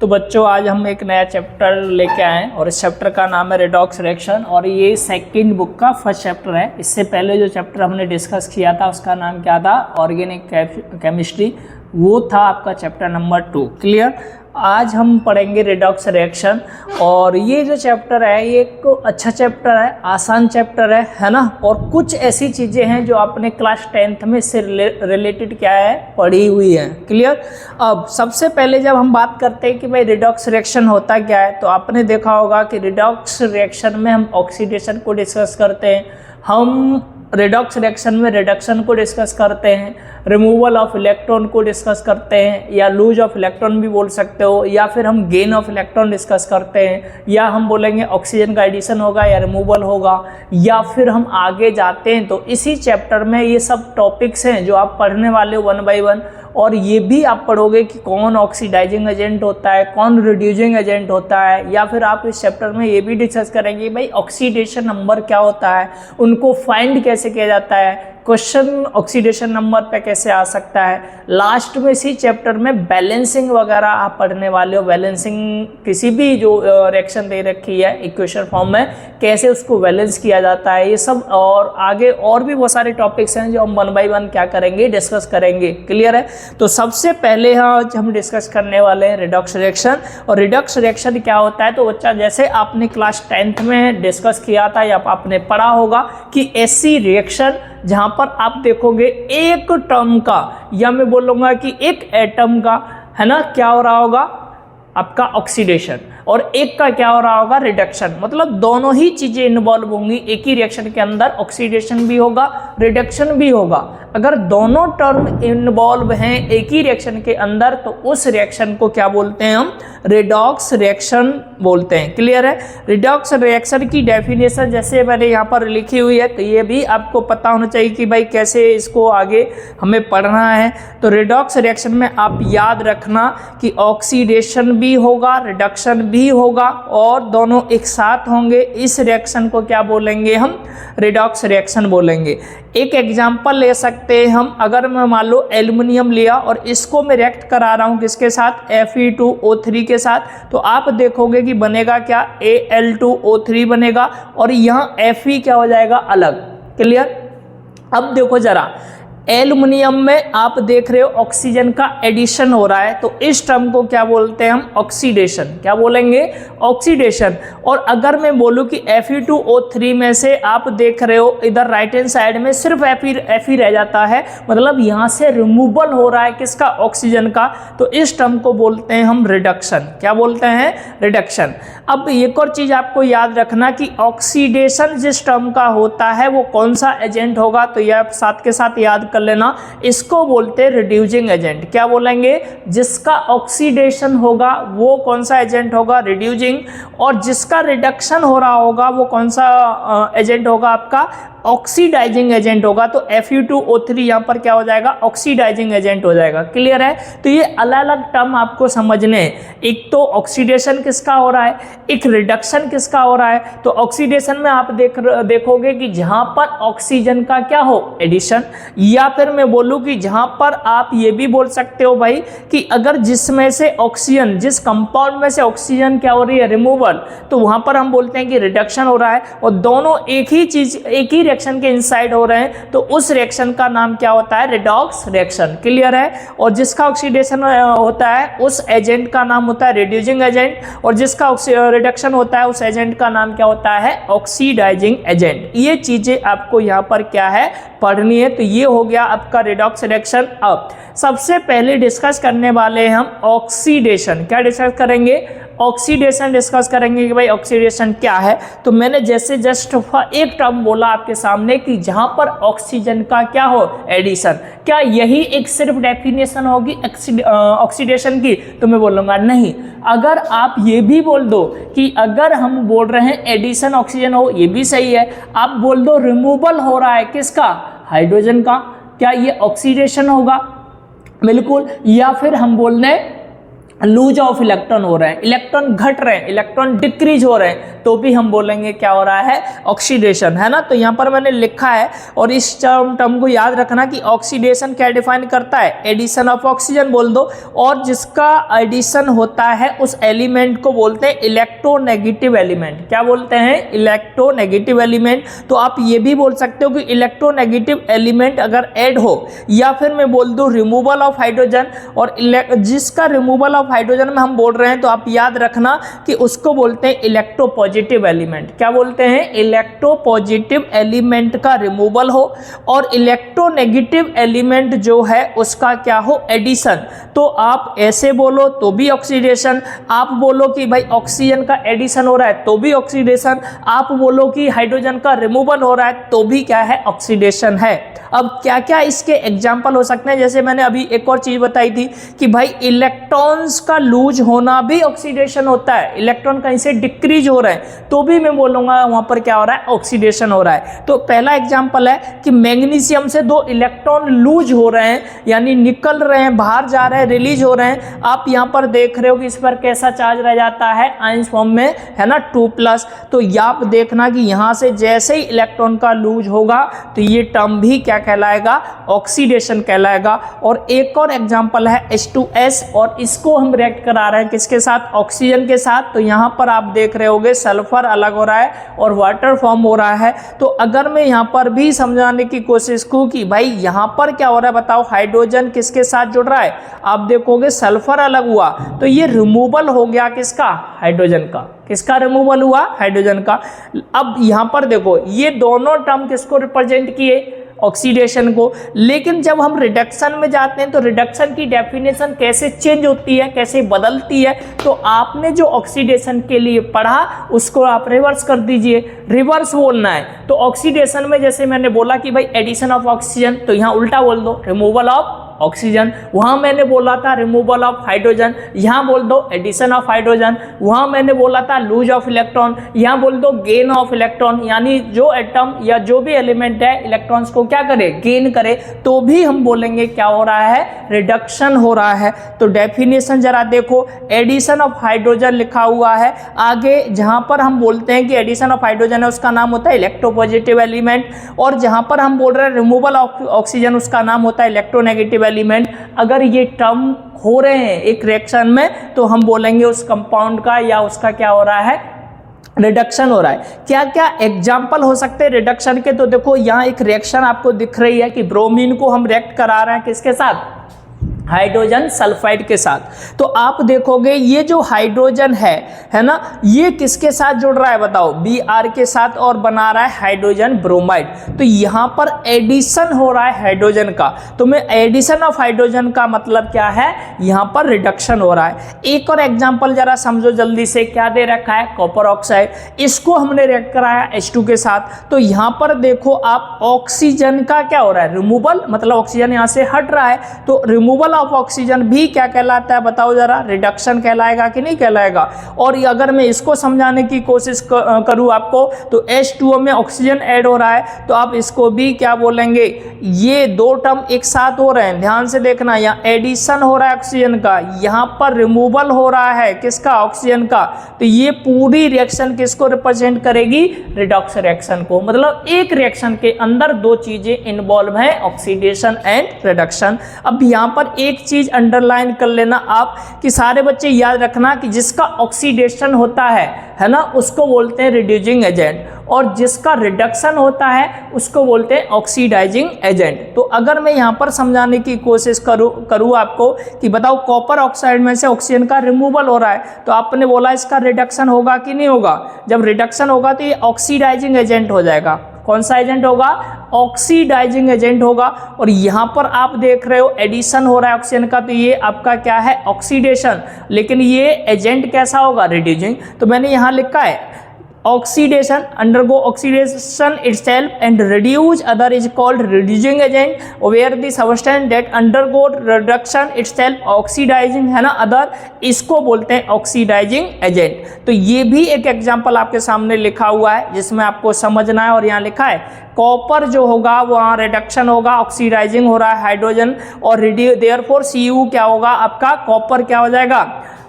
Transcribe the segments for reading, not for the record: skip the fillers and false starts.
तो बच्चों आज हम एक नया चैप्टर लेके आए हैं और इस चैप्टर का नाम है रेडॉक्स रिएक्शन और ये सेकंड बुक का फर्स्ट चैप्टर है। इससे पहले जो चैप्टर हमने डिस्कस किया था उसका नाम क्या था, ऑर्गेनिक केमिस्ट्री, वो था आपका चैप्टर नंबर 2। क्लियर। आज हम पढ़ेंगे रेडॉक्स रिएक्शन और ये जो चैप्टर है ये एक अच्छा चैप्टर है, आसान चैप्टर है ना। और कुछ ऐसी चीज़ें हैं जो आपने क्लास 10th में इससे रिलेटेड क्या है पढ़ी हुई है। क्लियर। अब सबसे पहले जब हम बात करते हैं कि भाई रेडॉक्स रिएक्शन होता क्या है, तो आपने देखा होगा कि रेडॉक्स रिएक्शन में हम ऑक्सीडेशन को डिस्कस करते हैं, हम रेडॉक्स रिएक्शन में रिडक्शन को डिस्कस करते हैं, रिमूवल ऑफ इलेक्ट्रॉन को डिस्कस करते हैं, या लूज ऑफ इलेक्ट्रॉन भी बोल सकते हो, या फिर हम गेन ऑफ इलेक्ट्रॉन डिस्कस करते हैं, या हम बोलेंगे ऑक्सीजन का एडिशन होगा या रिमूवल होगा, या फिर हम आगे जाते हैं तो इसी चैप्टर में ये सब टॉपिक्स हैं जो आप पढ़ने वाले हो 1 by 1। और ये भी आप पढ़ोगे कि कौन ऑक्सीडाइजिंग एजेंट होता है, कौन रिड्यूसिंग एजेंट होता है, या फिर आप इस चैप्टर में ये भी डिस्कस करेंगे भाई ऑक्सीडेशन नंबर क्या होता है, उनको फाइंड कैसे किया जाता है, क्वेश्चन ऑक्सीडेशन नंबर पे कैसे आ सकता है। लास्ट में इसी चैप्टर में बैलेंसिंग वगैरह आप पढ़ने वाले हो, बैलेंसिंग किसी भी जो रिएक्शन दे रखी है इक्वेशन फॉर्म में कैसे उसको बैलेंस किया जाता है, ये सब और आगे और भी बहुत सारे टॉपिक्स हैं जो हम 1 by 1 क्या करेंगे, डिस्कस करेंगे। क्लियर है। तो सबसे पहले आज हम डिस्कस करने वाले हैं रेडॉक्स रिएक्शन। और रेडॉक्स रिएक्शन क्या होता है, तो बच्चा जैसे आपने क्लास 10th में डिस्कस किया था या आपने पढ़ा होगा कि ऐसी रिएक्शन जहाँ पर आप देखोगे एक टर्म का, या मैं बोलूँगा कि एक एटम का है ना क्या हो रहा होगा आपका ऑक्सीडेशन, और एक का क्या हो रहा होगा रिडक्शन। मतलब दोनों ही चीज़ें इन्वॉल्व होंगी एक ही रिएक्शन के अंदर, ऑक्सीडेशन भी होगा रिडक्शन भी होगा। अगर दोनों टर्म इन्वॉल्व हैं एक ही रिएक्शन के अंदर तो उस रिएक्शन को क्या बोलते हैं हम, रेडॉक्स रिएक्शन बोलते हैं। क्लियर है। रेडॉक्स रिएक्शन की डेफिनेशन जैसे मैंने यहाँ पर लिखी हुई है, तो ये भी आपको पता होना चाहिए कि भाई कैसे इसको आगे हमें पढ़ना है। तो रेडॉक्स रिएक्शन में आप याद रखना कि ऑक्सीडेशन भी होगा रिडक्शन भी होगा और दोनों एक साथ होंगे। इस रिएक्शन को क्या बोलेंगे हम, रेडॉक्स रिएक्शन बोलेंगे। एक एग्जांपल ले सकते हैं हम, अगर मैं मान लो एल्युमिनियम लिया और इसको मैं रिएक्ट करा रहा हूँ किसके साथ, Fe2O3 के साथ, तो आप देखोगे कि बनेगा क्या, Al2O3 बनेगा और यहाँ Fe क्या हो जाएगा अलग। क्लियर। अब देखो जरा, एल्युमिनियम में आप देख रहे हो ऑक्सीजन का एडिशन हो रहा है, तो इस टर्म को क्या बोलते हैं हम, ऑक्सीडेशन। क्या बोलेंगे, ऑक्सीडेशन। और अगर मैं बोलूं कि Fe2O3 में से आप देख रहे हो इधर राइट हैंड साइड में सिर्फ Fe रह जाता है, मतलब यहाँ से रिमूवल हो रहा है किसका, ऑक्सीजन का, तो इस टर्म को बोलते हैं हम रिडक्शन। क्या बोलते हैं, रिडक्शन। अब एक और चीज आपको याद रखना कि ऑक्सीडेशन जिस टर्म का होता है वो कौन सा एजेंट होगा, तो यह साथ के साथ याद कर लेना, इसको बोलते हैं रिड्यूसिंग एजेंट। क्या बोलेंगे, जिसका ऑक्सीडेशन होगा वो कौन सा एजेंट होगा, रिड्यूसिंग, और जिसका रिडक्शन हो रहा होगा वो कौन सा एजेंट होगा आपका, ऑक्सीडाइजिंग एजेंट होगा। तो Fe2O3 यहाँ पर क्या हो जाएगा, ऑक्सीडाइजिंग एजेंट हो जाएगा। क्लियर है। तो ये अलग अलग टर्म आपको समझने हैं, एक तो ऑक्सीडेशन किसका हो रहा है, एक रिडक्शन किसका हो रहा है। तो ऑक्सीडेशन में आप देखोगे कि जहाँ पर ऑक्सीजन का क्या हो, एडिशन, या फिर मैं बोलूँ कि जहाँ पर आप ये भी बोल सकते हो भाई कि अगर जिसमें से ऑक्सीजन, जिस कंपाउंड में से ऑक्सीजन क्या हो रही है, रिमूवल, तो वहाँ पर हम बोलते हैं कि रिडक्शन हो रहा है। और दोनों एक ही चीज एक ही रिएक्शन के इनसाइड हो रहे हैं, तो उस रिएक्शन का नाम क्या होता है, रेडॉक्स रिएक्शन। क्लियर है। और जिसका ऑक्सीडेशन होता है उस एजेंट का नाम होता है रिड्यूसिंग एजेंट, और जिसका रिडक्शन होता है उस एजेंट का नाम क्या होता है, ऑक्सीडाइजिंग एजेंट। ये चीजें आपको यहाँ पर क्या है पढ़नी है। तो ये हो गया आपका रेडॉक्स रिएक्शन। अब सबसे पहले डिस्कस करने वाले हैं हम ऑक्सीडेशन। क्या डिस्कस करेंगे, ऑक्सीडेशन डिस्कस करेंगे कि भाई ऑक्सीडेशन क्या है। तो मैंने जैसे जस्ट एक टर्म बोला आपके सामने कि जहां पर ऑक्सीजन का क्या हो, एडिशन, क्या यही एक सिर्फ डेफिनेशन होगी ऑक्सीडेशन की, तो मैं बोलूँगा नहीं। अगर आप ये भी बोल दो कि अगर हम बोल रहे हैं एडिशन ऑक्सीजन हो, ये भी सही है। आप बोल दो रिमूवल हो रहा है किसका, हाइड्रोजन का, क्या ये ऑक्सीडेशन होगा, बिल्कुल। या फिर हम बोल रहे लूज ऑफ इलेक्ट्रॉन हो रहे हैं, इलेक्ट्रॉन घट रहे हैं, इलेक्ट्रॉन डिक्रीज हो रहे हैं, तो भी हम बोलेंगे क्या हो रहा है, ऑक्सीडेशन, है ना। तो यहाँ पर मैंने लिखा है और इस टर्म को याद रखना कि ऑक्सीडेशन क्या डिफाइन करता है, एडिशन ऑफ ऑक्सीजन बोल दो, और जिसका एडिशन होता है उस एलिमेंट को बोलते हैं इलेक्ट्रोनेगेटिव एलिमेंट। क्या बोलते हैं, इलेक्ट्रोनेगेटिव एलिमेंट। तो आप ये भी बोल सकते हो कि इलेक्ट्रोनेगेटिव एलिमेंट अगर ऐड हो, या फिर मैं बोल दूं रिमूवल ऑफ हाइड्रोजन, और जिसका रिमूवल ऑफ हाइड्रोजन में हम बोल रहे हैं तो आप याद रखना कि उसको बोलते हैं इलेक्ट्रोपॉजिटिव एलिमेंट। क्या बोलते हैं, इलेक्ट्रोपॉजिटिव एलिमेंट का रिमूवल हो और इलेक्ट्रोनेगेटिव एलिमेंट जो है उसका क्या हो, एडिशन। तो आप ऐसे बोलो तो भी ऑक्सीडेशन, आप बोलो कि भाई ऑक्सीजन का एडिशन हो रहा है तो भी ऑक्सीडेशन, आप बोलो कि हाइड्रोजन का रिमूवल हो रहा है तो भी क्या है, ऑक्सीडेशन है। अब क्या क्या इसके एग्जाम्पल हो सकते हैं, जैसे मैंने अभी एक और चीज बताई थी कि भाई इलेक्ट्रॉन्स का लूज होना भी ऑक्सीडेशन होता है, इलेक्ट्रॉन कहीं से डिक्रीज हो रहे हैं तो भी मैं बोलूंगा वहां पर क्या हो रहा है, ऑक्सीडेशन हो रहा है। तो पहला एग्जाम्पल है कि मैग्नीशियम से 2 इलेक्ट्रॉन लूज हो रहे हैं, यानी निकल रहे हैं, बाहर जा रहे हैं, रिलीज हो रहे हैं। आप यहाँ पर देख रहे हो कि इस पर कैसा चार्ज रह जाता है, आयंस फॉर्म में, है ना, 2+। तो आप देखना कि यहाँ से जैसे ही इलेक्ट्रॉन का लूज होगा तो ये टर्म भी क्या कहलाएगा, ऑक्सीडेशन कहलाएगा। और एक और एग्जांपल है H2S, और इसको हम रिएक्ट करा रहे हैं किसके साथ, ऑक्सीजन के साथ। तो यहाँ पर आप देख रहे होगे सल्फर अलग हो रहा है और वाटर फॉर्म हो रहा है। तो अगर मैं यहाँ पर भी समझाने की कोशिश करूँ कि भाई यहाँ पर क्या हो रहा है, बताओ हाइड्रोजन किसके साथ जुड़ रहा है, आप देखोगे सल्फर अलग हुआ तो ये रिमूवल हो गया किसका, हाइड्रोजन का। किसका रिमूवल हुआ, हाइड्रोजन का। अब यहाँ पर देखो ये दोनों टर्म किसको रिप्रेजेंट किए, ऑक्सीडेशन को। लेकिन जब हम रिडक्शन में जाते हैं तो रिडक्शन की डेफिनेशन कैसे चेंज होती है, कैसे बदलती है, तो आपने जो ऑक्सीडेशन के लिए पढ़ा उसको आप रिवर्स कर दीजिए, रिवर्स बोलना है। तो ऑक्सीडेशन में जैसे मैंने बोला कि भाई एडिशन ऑफ ऑक्सीजन, तो यहाँ उल्टा बोल दो, रिमूवल ऑफ ऑक्सीजन। वहां मैंने बोला था रिमूवल ऑफ हाइड्रोजन, यहां बोल दो एडिशन ऑफ हाइड्रोजन। वहां मैंने बोला था लूज ऑफ इलेक्ट्रॉन, यहां बोल दो गेन ऑफ इलेक्ट्रॉन, यानी जो एटम या जो भी एलिमेंट है इलेक्ट्रॉन्स को क्या करे, गेन करे, तो भी हम बोलेंगे क्या हो रहा है, रिडक्शन हो रहा है। तो डेफिनेशन जरा देखो, एडिशन ऑफ हाइड्रोजन लिखा हुआ है, आगे जहां पर हम बोलते हैं कि एडिशन ऑफ हाइड्रोजन है उसका नाम होता है इलेक्ट्रोपॉजिटिव एलिमेंट, और जहां पर हम बोल रहे हैं रिमूवल ऑफ ऑक्सीजन उसका नाम होता है इलेक्ट्रोनेगेटिव एलिमेंट। अगर ये टर्म हो रहे हैं एक रिएक्शन में तो हम बोलेंगे उस कंपाउंड का या उसका क्या हो रहा है, रिडक्शन हो रहा है। क्या क्या एग्जाम्पल हो सकते हैं रिडक्शन के, तो देखो यहाँ एक रिएक्शन आपको दिख रही है कि ब्रोमीन को हम रिएक्ट करा रहे हैं किसके साथ, हाइड्रोजन सल्फाइड के साथ। तो आप देखोगे ये जो हाइड्रोजन है ना, ये किसके साथ जुड़ रहा है बताओ, Br के साथ, और बना रहा है हाइड्रोजन ब्रोमाइड। तो यहाँ पर एडिशन हो रहा है हाइड्रोजन का। तो मैं एडिशन ऑफ हाइड्रोजन का मतलब क्या है, यहाँ पर रिडक्शन हो रहा है। एक और एग्जांपल जरा समझो जल्दी से, क्या दे रखा है, कॉपर ऑक्साइड, इसको हमने रिएक्ट कराया H2 के साथ। तो यहाँ पर देखो आप ऑक्सीजन का क्या हो रहा है, रिमूवल, मतलब ऑक्सीजन यहाँ से हट रहा है, तो रिमूवल ऑफ ऑक्सीजन भी क्या कहलाता है बताओ जरा, रिडक्शन कहलाएगा कि नहीं कहलाएगा। और अगर मैं इसको समझाने की कोशिश करूं आपको, तो H2O में ऑक्सीजन ऐड हो रहा है तो आप इसको भी क्या बोलेंगे, ये दो टर्म एक साथ हो रहे हैं, ध्यान से देखना, यहाँ एडिशन हो रहा है ऑक्सीजन का, यहाँ पर रिमूवल हो रहा है किसका, ऑक्सीजन का। तो ये पूरी रिएक्शन किसको रिप्रेजेंट करेगी, रिडॉक्स रिएक्शन को। मतलब एक रिएक्शन के अंदर दो चीजें इन्वॉल्व हैं, ऑक्सीडेशन एंड रिडक्शन। अब यहाँ पर एक चीज अंडरलाइन कर लेना आप कि सारे बच्चे याद रखना कि जिसका ऑक्सीडेशन होता है ना, उसको बोलते हैं रिड्यूसिंग एजेंट, और जिसका रिडक्शन होता है उसको बोलते हैं ऑक्सीडाइजिंग एजेंट। तो अगर मैं यहाँ पर समझाने की कोशिश करूँ आपको कि बताओ कॉपर ऑक्साइड में से ऑक्सीजन का रिमूवल हो रहा है, तो आपने बोला इसका रिडक्शन होगा कि नहीं होगा। जब रिडक्शन होगा तो ये ऑक्सीडाइजिंग एजेंट हो जाएगा। कौन सा एजेंट होगा, ऑक्सीडाइजिंग एजेंट होगा। और यहाँ पर आप देख रहे हो एडिशन हो रहा है ऑक्सीजन का, तो ये आपका क्या है, ऑक्सीडेशन। लेकिन ये एजेंट कैसा होगा, रिड्यूसिंग। तो मैंने यहाँ लिखा है oxidation, undergo oxidation itself and reduce other is called reducing agent, where the substance that undergo reduction itself oxidizing है ना other, इसको बोलते हैं oxidizing agent। तो ये भी एक एग्जांपल आपके सामने लिखा हुआ है जिसमें आपको समझना है। और यहाँ लिखा है कॉपर जो होगा वहाँ रिडक्शन होगा, ऑक्सीडाइजिंग हो रहा है हाइड्रोजन, और देयरफॉर Cu क्या होगा आपका, कॉपर क्या हो जाएगा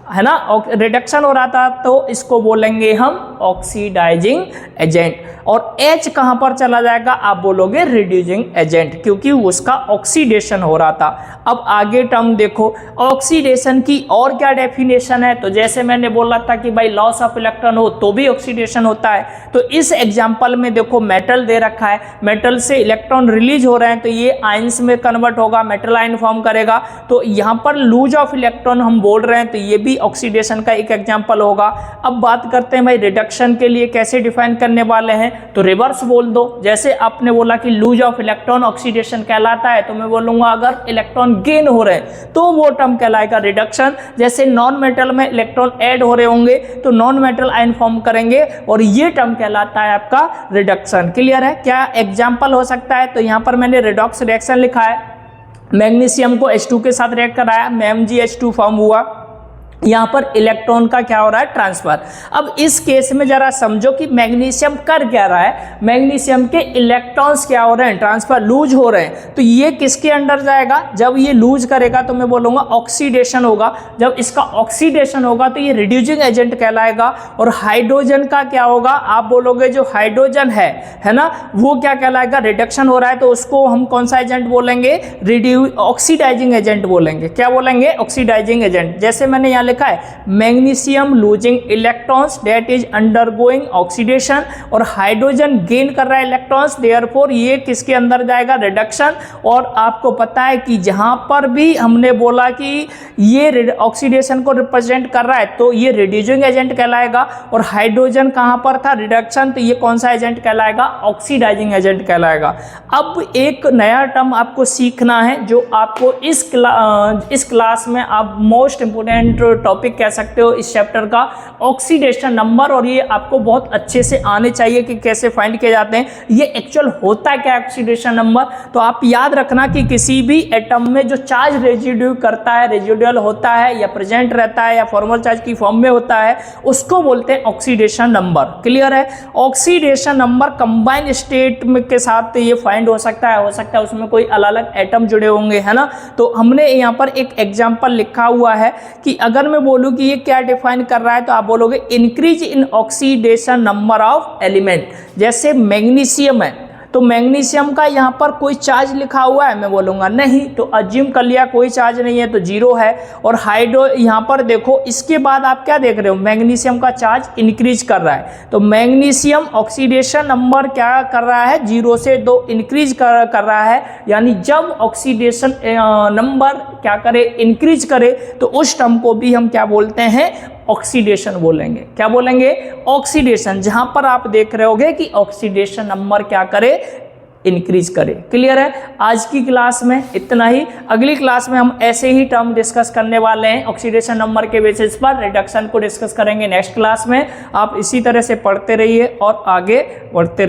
है ना, रिडक्शन हो रहा था तो इसको बोलेंगे हम ऑक्सीडाइजिंग एजेंट। और H कहाँ पर चला जाएगा, आप बोलोगे रिड्यूसिंग एजेंट, क्योंकि उसका ऑक्सीडेशन हो रहा था। अब आगे टर्म देखो, ऑक्सीडेशन की और क्या डेफिनेशन है। तो जैसे मैंने बोला था कि भाई लॉस ऑफ इलेक्ट्रॉन हो तो भी ऑक्सीडेशन होता है, तो इस एग्जाम्पल में देखो मेटल दे रखा है, मेटल से इलेक्ट्रॉन रिलीज हो रहे हैं तो ये आयंस में कन्वर्ट होगा, मेटल आयन फॉर्म करेगा। तो यहाँ पर लूज ऑफ इलेक्ट्रॉन हम बोल रहे हैं तो ये भी ऑक्सीडेशन का एक एग्जाम्पल होगा। अब बात करते हैं भाई रिडक्शन के लिए कैसे डिफाइन करने वाले हैं, तो रिवर्स बोल दो। जैसे आपने बोला कि लूज ऑफ इलेक्ट्रॉन ऑक्सीडेशन कहलाता है, तो मैं बोलूंगा अगर इलेक्ट्रॉन गेन हो रहे हैं तो वो टर्म कहलाएगा रिडक्शन। जैसे नॉन मेटल में इलेक्ट्रॉन ऐड हो रहे होंगे तो नॉन मेटल आयन फॉर्म करेंगे और ये टर्म कहलाता है आपका रिडक्शन। क्लियर है, क्या एग्जाम्पल हो सकता है। तो यहाँ पर मैंने रिडॉक्स रिएक्शन लिखा है, मैग्नीशियम को H2 के साथ रिएक्ट कराया, MgH2 फॉर्म हुआ, यहाँ पर इलेक्ट्रॉन का क्या हो रहा है, ट्रांसफर। अब इस केस में जरा समझो कि मैग्नीशियम कर क्या रहा है, मैग्नीशियम के इलेक्ट्रॉन्स क्या हो रहे हैं, ट्रांसफर, लूज हो रहे हैं। तो ये किसके अंडर जाएगा, जब ये लूज करेगा तो मैं बोलूँगा ऑक्सीडेशन होगा। जब इसका ऑक्सीडेशन होगा तो ये रिड्यूसिंग एजेंट कहलाएगा। और हाइड्रोजन का क्या होगा, आप बोलोगे जो हाइड्रोजन है ना, वो क्या कहलाएगा, रिडक्शन हो रहा है तो उसको हम कौन सा एजेंट बोलेंगे, ऑक्सीडाइजिंग एजेंट बोलेंगे। क्या बोलेंगे, ऑक्सीडाइजिंग एजेंट। जैसे मैंने यहाँ लिखा है magnesium losing electrons that is undergoing oxidation, और हाइड्रोजन गेन कर रहा है इलेक्ट्रॉन्स, देयरफॉर ये किसके अंदर जाएगा, रिडक्शन। और आपको पता है कि जहां पर भी हमने बोला कि ये ऑक्सीडेशन को रिप्रेजेंट कर रहा है तो ये रिड्यूसिंग एजेंट कहलाएगा। और हाइड्रोजन कहां पर था, रिडक्शन, तो ये कौन सा एजेंट कहलाएगा, ऑक्सीडाइजिंग एजेंट कहलाएगा। अब एक नया टर्म आपको सीखना है जो आपको इस क्लास में आप मोस्ट इंपोर्टेंट टॉपिक कह सकते हो इस चैप्टर का, ऑक्सीडेशन नंबर। और ये आपको बहुत अच्छे से आने चाहिए कि कैसे फाइंड किए जाते हैं, ये एक्चुअल होता है क्या ऑक्सीडेशन नंबर। तो आप याद रखना कि किसी भी एटम में जो चार्ज रेजिड्यू करता है, रेजिडुअल होता है या प्रेजेंट रहता है या फॉर्मल चार्ज की फॉर्म में होता है, उसको बोलते हैं ऑक्सीडेशन नंबर। क्लियर है, ऑक्सीडेशन नंबर कंबाइंड स्टेट में के साथ ये फाइंड हो सकता है उसमें कोई अलग अलग एटम जुड़े होंगे, है ना। तो हमने यहाँ पर एक एग्जाम्पल लिखा हुआ है कि अगर मैं बोलूं कि ये क्या डिफाइन कर रहा है, तो आप बोलोगे increase in oxidation number of element. जैसे मैग्नीशियम है तो मैग्नीशियम का यहाँ पर कोई चार्ज लिखा हुआ है, मैं बोलूँगा नहीं, तो अज्यूम कर लिया कोई चार्ज नहीं है तो जीरो है। और हाइड्रो यहाँ पर देखो, इसके बाद आप क्या देख रहे हो, मैग्नीशियम का चार्ज इंक्रीज कर रहा है, तो मैग्नीशियम ऑक्सीडेशन नंबर क्या कर रहा है, 0 से 2 इंक्रीज कर रहा है। यानी जब ऑक्सीडेशन नंबर क्या करे, इंक्रीज करे, तो उस टर्म को भी हम क्या बोलते हैं, ऑक्सीडेशन बोलेंगे। क्या बोलेंगे, ऑक्सीडेशन। जहां पर आप देख रहे होगे कि ऑक्सीडेशन नंबर क्या करे, इंक्रीज करे। क्लियर है, आज की क्लास में इतना ही। अगली क्लास में हम ऐसे ही टर्म डिस्कस करने वाले हैं ऑक्सीडेशन नंबर के बेसिस पर, रिडक्शन को डिस्कस करेंगे नेक्स्ट क्लास में। आप इसी तरह से पढ़ते रहिए और आगे बढ़ते